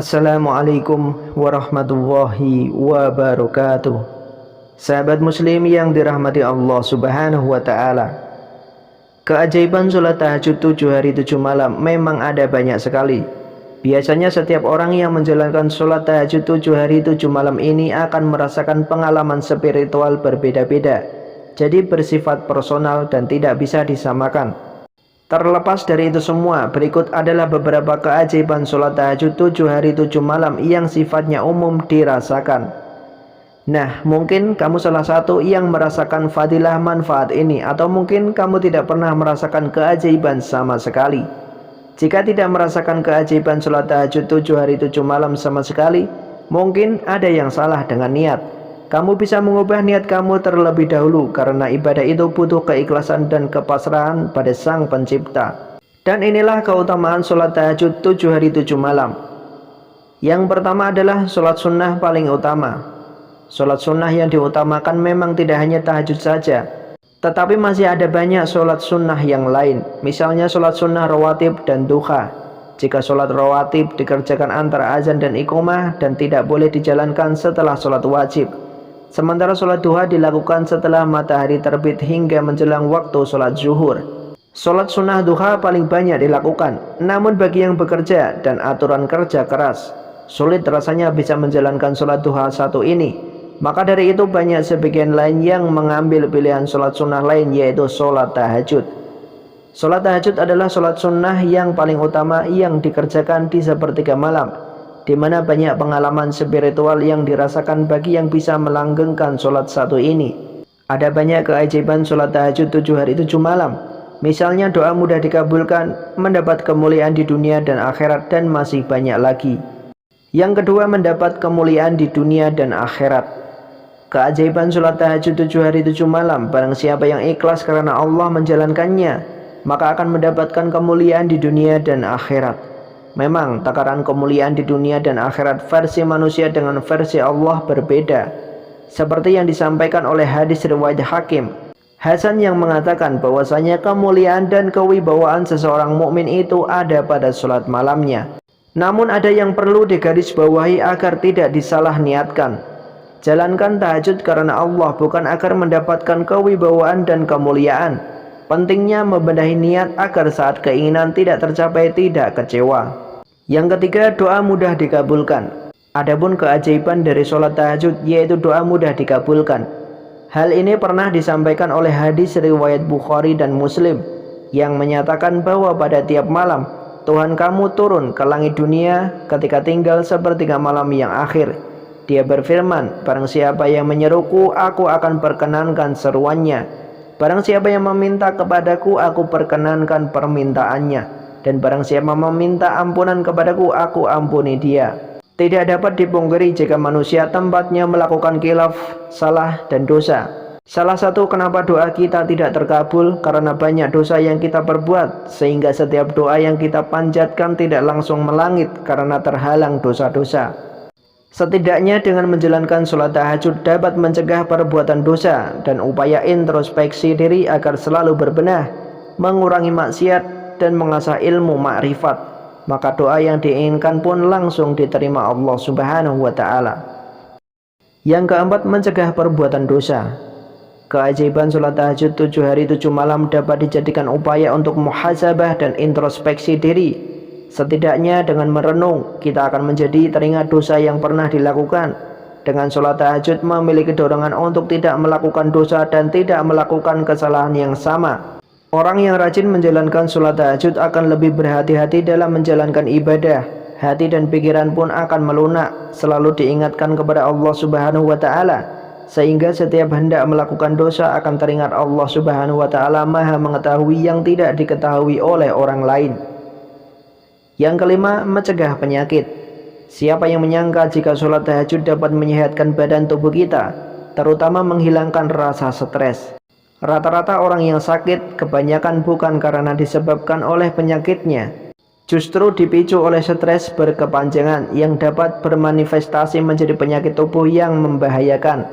Assalamualaikum warahmatullahi wabarakatuh. Sahabat muslim yang dirahmati Allah subhanahu wa ta'ala, keajaiban sholat tahajud 7 hari 7 malam memang ada banyak sekali. Biasanya setiap orang yang menjalankan sholat tahajud 7 hari 7 malam ini akan merasakan pengalaman spiritual berbeda-beda, jadi bersifat personal dan tidak bisa disamakan. Terlepas dari itu semua, berikut adalah beberapa keajaiban sholat tahajud 7 hari 7 malam yang sifatnya umum dirasakan. Nah, mungkin kamu salah satu yang merasakan fadilah manfaat ini, atau mungkin kamu tidak pernah merasakan keajaiban sama sekali. Jika tidak merasakan keajaiban sholat tahajud 7 hari 7 malam sama sekali, mungkin ada yang salah dengan niat. Kamu bisa mengubah niat kamu terlebih dahulu, karena ibadah itu butuh keikhlasan dan kepasrahan pada Sang Pencipta. Dan inilah keutamaan sholat tahajud 7 hari 7 malam. Yang pertama adalah sholat sunnah paling utama. Sholat sunnah yang diutamakan memang tidak hanya tahajud saja, tetapi masih ada banyak sholat sunnah yang lain. Misalnya sholat sunnah rawatib dan duha. Jika sholat rawatib dikerjakan antara azan dan iqamah dan tidak boleh dijalankan setelah sholat wajib. Sementara sholat duha dilakukan setelah matahari terbit hingga menjelang waktu sholat zuhur. Sholat sunnah duha paling banyak dilakukan, namun bagi yang bekerja dan aturan kerja keras, sulit rasanya bisa menjalankan sholat duha satu ini. Maka dari itu banyak sebagian lain yang mengambil pilihan sholat sunnah lain, yaitu sholat tahajud. Sholat tahajud adalah sholat sunnah yang paling utama yang dikerjakan di sepertiga malam, di mana banyak pengalaman spiritual yang dirasakan bagi yang bisa melanggengkan sholat satu ini. Ada banyak keajaiban sholat tahajud 7 hari 7 malam. Misalnya doa mudah dikabulkan, mendapat kemuliaan di dunia dan akhirat, dan masih banyak lagi. Yang kedua, mendapat kemuliaan di dunia dan akhirat. Keajaiban sholat tahajud 7 hari 7 malam, barang siapa yang ikhlas karena Allah menjalankannya, maka akan mendapatkan kemuliaan di dunia dan akhirat. Memang takaran kemuliaan di dunia dan akhirat versi manusia dengan versi Allah berbeda. Seperti yang disampaikan oleh hadis riwayat Hakim, Hasan, yang mengatakan bahwasanya kemuliaan dan kewibawaan seseorang mukmin itu ada pada sholat malamnya. Namun ada yang perlu digarisbawahi agar tidak disalah niatkan. Jalankan tahajud karena Allah, bukan agar mendapatkan kewibawaan dan kemuliaan. Pentingnya membenahi niat agar saat keinginan tidak tercapai tidak kecewa. Yang ketiga, doa mudah dikabulkan. Adapun keajaiban dari sholat tahajud yaitu doa mudah dikabulkan. Hal ini pernah disampaikan oleh hadis riwayat Bukhari dan Muslim yang menyatakan bahwa pada tiap malam Tuhan kamu turun ke langit dunia ketika tinggal sepertiga malam yang akhir. Dia berfirman, barang siapa yang menyeruku, aku akan perkenankan seruannya. Barang siapa yang meminta kepadaku, aku perkenankan permintaannya. Dan barang siapa meminta ampunan kepadaku, aku ampuni dia. Tidak dapat dipungkiri jika manusia tempatnya melakukan khilaf, salah, dan dosa. Salah satu kenapa doa kita tidak terkabul, karena banyak dosa yang kita perbuat, sehingga setiap doa yang kita panjatkan tidak langsung melangit karena terhalang dosa-dosa. Setidaknya dengan menjalankan sholat tahajud dapat mencegah perbuatan dosa dan upaya introspeksi diri agar selalu berbenah, mengurangi maksiat, dan mengasah ilmu makrifat. Maka doa yang diinginkan pun langsung diterima Allah subhanahu wa ta'ala. Yang keempat, mencegah perbuatan dosa. Keajaiban sholat tahajud 7 hari 7 malam dapat dijadikan upaya untuk muhasabah dan introspeksi diri. Setidaknya dengan merenung, kita akan menjadi teringat dosa yang pernah dilakukan. Dengan sholat tahajud memiliki dorongan untuk tidak melakukan dosa dan tidak melakukan kesalahan yang sama. Orang yang rajin menjalankan sholat tahajud akan lebih berhati-hati dalam menjalankan ibadah. Hati dan pikiran pun akan melunak, selalu diingatkan kepada Allah subhanahu wa ta'ala, sehingga setiap hendak melakukan dosa akan teringat Allah subhanahu wa ta'ala maha mengetahui yang tidak diketahui oleh orang lain. Yang kelima, mencegah penyakit. Siapa yang menyangka jika sholat tahajud dapat menyehatkan badan tubuh kita, terutama menghilangkan rasa stres. Rata-rata orang yang sakit kebanyakan bukan karena disebabkan oleh penyakitnya, justru dipicu oleh stres berkepanjangan yang dapat bermanifestasi menjadi penyakit tubuh yang membahayakan.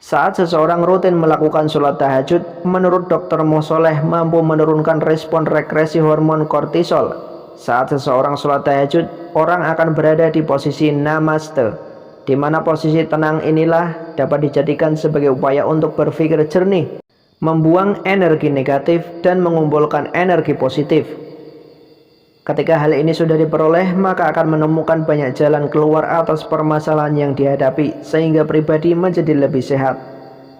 Saat seseorang rutin melakukan sholat tahajud, menurut Dr. Mosoleh mampu menurunkan respon regresi hormon kortisol, Saat seseorang sholat tahajud, orang akan berada di posisi namaste, di mana posisi tenang inilah dapat dijadikan sebagai upaya untuk berpikir jernih, membuang energi negatif dan mengumpulkan energi positif. Ketika hal ini sudah diperoleh, maka akan menemukan banyak jalan keluar atas permasalahan yang dihadapi, sehingga pribadi menjadi lebih sehat.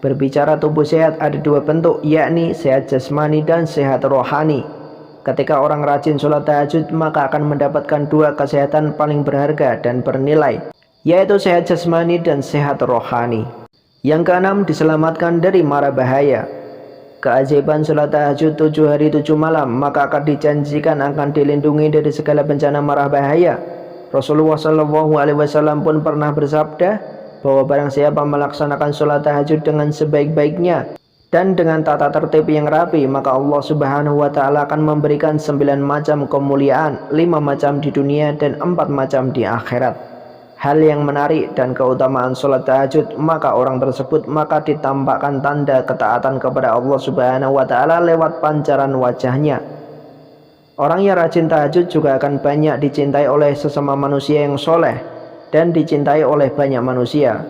Berbicara tubuh sehat ada dua bentuk, yakni sehat jasmani dan sehat rohani. Ketika orang rajin sholat tahajud, maka akan mendapatkan dua kesehatan paling berharga dan bernilai, yaitu sehat jasmani dan sehat rohani. Yang keenam, diselamatkan dari mara bahaya. Keajaiban sholat tahajud 7 hari 7 malam, maka akan dijanjikan akan dilindungi dari segala bencana mara bahaya. Rasulullah SAW pun pernah bersabda bahwa barang siapa melaksanakan sholat tahajud dengan sebaik-baiknya dan dengan tata tertib yang rapi, maka Allah Subhanahu wa Ta'ala akan memberikan 9 macam kemuliaan, 5 macam di dunia dan 4 macam di akhirat. Hal yang menarik dan keutamaan sholat tahajud, maka orang tersebut ditampakkan tanda ketaatan kepada Allah Subhanahu wa Ta'ala lewat pancaran wajahnya. Orang yang rajin tahajud juga akan banyak dicintai oleh sesama manusia yang soleh dan dicintai oleh banyak manusia.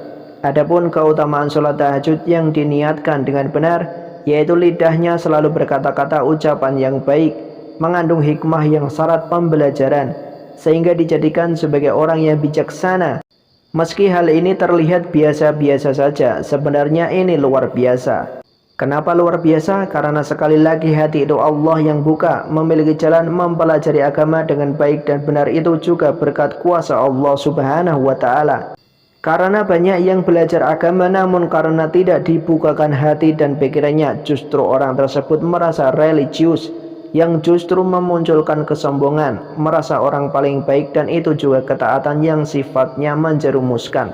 Adapun keutamaan sholat tahajud yang diniatkan dengan benar, yaitu lidahnya selalu berkata-kata ucapan yang baik, mengandung hikmah yang syarat pembelajaran, sehingga dijadikan sebagai orang yang bijaksana. Meski hal ini terlihat biasa-biasa saja, sebenarnya ini luar biasa. Kenapa luar biasa? Karena sekali lagi hati itu Allah yang buka, memiliki jalan mempelajari agama dengan baik dan benar itu juga berkat kuasa Allah Subhanahu wa Ta'ala. Karena banyak yang belajar agama namun karena tidak dibukakan hati dan pikirannya, justru orang tersebut merasa religius, yang justru memunculkan kesombongan, merasa orang paling baik, dan itu juga ketaatan yang sifatnya menjerumuskan.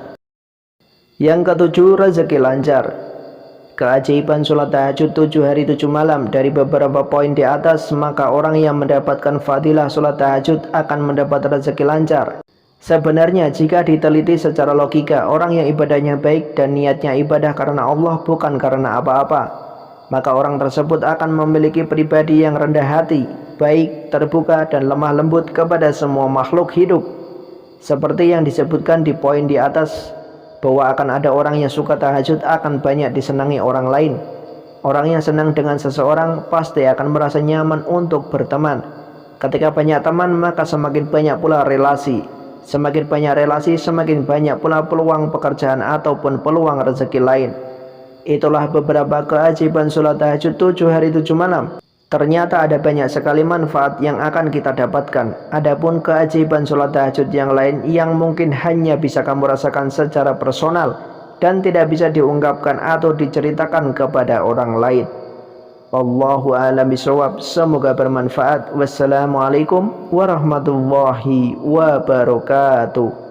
Yang ketujuh, rezeki lancar. Keajaiban sholat tahajud 7 hari 7 malam dari beberapa poin di atas, maka orang yang mendapatkan fadilah sholat tahajud akan mendapat rezeki lancar. Sebenarnya jika diteliti secara logika, orang yang ibadahnya baik dan niatnya ibadah karena Allah bukan karena apa-apa, maka orang tersebut akan memiliki pribadi yang rendah hati, baik, terbuka, dan lemah lembut kepada semua makhluk hidup. Seperti yang disebutkan di poin di atas, bahwa akan ada orang yang suka tahajud akan banyak disenangi orang lain. Orang yang senang dengan seseorang pasti akan merasa nyaman untuk berteman. Ketika banyak teman, maka semakin banyak pula relasi. Semakin banyak relasi, semakin banyak pula peluang pekerjaan ataupun peluang rezeki lain. Itulah beberapa keajaiban sholat tahajud 7 hari 7 malam. Ternyata ada banyak sekali manfaat yang akan kita dapatkan. Adapun keajaiban sholat tahajud yang lain yang mungkin hanya bisa kamu rasakan secara personal dan tidak bisa diungkapkan atau diceritakan kepada orang lain. Wallahu a'lam bishawab. Semoga bermanfaat. Wassalamualaikum warahmatullahi wabarakatuh.